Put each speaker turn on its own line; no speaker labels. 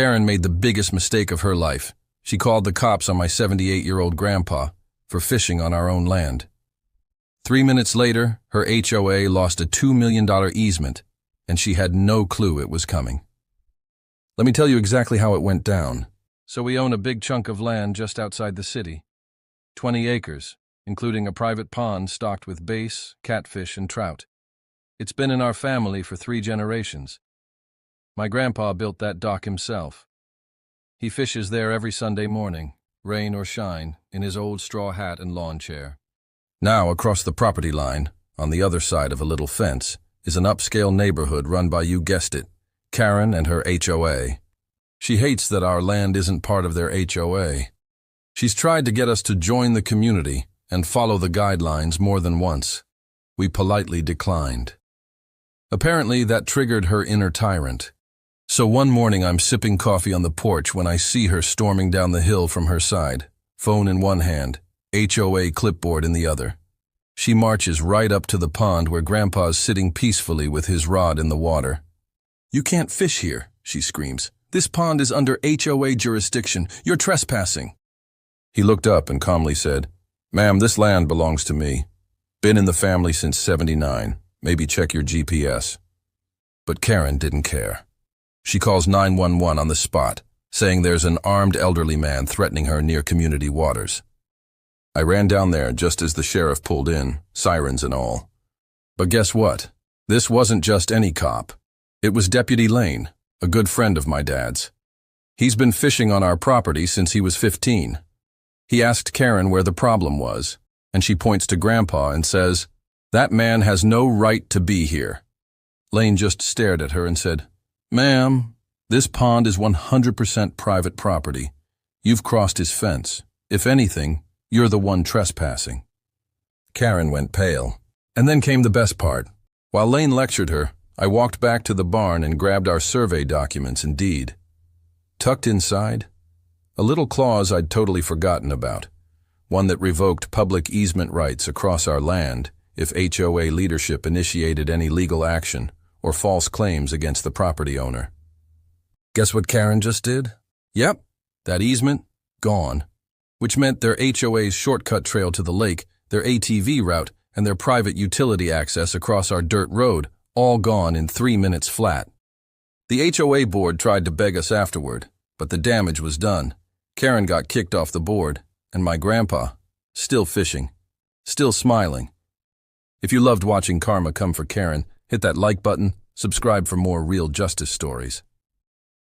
Karen made the biggest mistake of her life. She called the cops on my 78-year-old grandpa for fishing on our own land. 3 minutes later, her HOA lost a $2 million easement, and she had no clue it was coming. Let me tell you exactly how it went down. So we own a big chunk of land just outside the city. 20 acres, including a private pond stocked with bass, catfish, and trout. It's been in our family for 3 generations. My grandpa built that dock himself. He fishes there every Sunday morning, rain or shine, in his old straw hat and lawn chair. Now, across the property line, on the other side of a little fence, is an upscale neighborhood run by, you guessed it, Karen and her HOA. She hates that our land isn't part of their HOA. She's tried to get us to join the community and follow the guidelines more than once. We politely declined. Apparently, that triggered her inner tyrant. So one morning I'm sipping coffee on the porch when I see her storming down the hill from her side, phone in one hand, HOA clipboard in the other. She marches right up to the pond where Grandpa's sitting peacefully with his rod in the water. "You can't fish here," she screams. "This pond is under HOA jurisdiction. You're trespassing." He looked up and calmly said, "Ma'am, this land belongs to me. Been in the family since '79. Maybe check your GPS." But Karen didn't care. She calls 911 on the spot, saying there's an armed elderly man threatening her near community waters. I ran down there just as the sheriff pulled in, sirens and all. But guess what? This wasn't just any cop. It was Deputy Lane, a good friend of my dad's. He's been fishing on our property since he was 15. He asked Karen where the problem was, and she points to Grandpa and says, "That man has no right to be here." Lane just stared at her and said, "Ma'am, this pond is 100% private property. You've crossed his fence. If anything, you're the one trespassing." Karen went pale. And then came the best part. While Lane lectured her, I walked back to the barn and grabbed our survey documents and deed. Tucked inside, a little clause I'd totally forgotten about, one that revoked public easement rights across our land if HOA leadership initiated any legal action or false claims against the property owner. Guess what Karen just did? Yep, that easement, gone. Which meant their HOA's shortcut trail to the lake, their ATV route, and their private utility access across our dirt road, all gone in 3 minutes flat. The HOA board tried to beg us afterward, but the damage was done. Karen got kicked off the board, and my grandpa, still fishing, still smiling. If you loved watching karma come for Karen, hit that like button, subscribe for more real justice stories.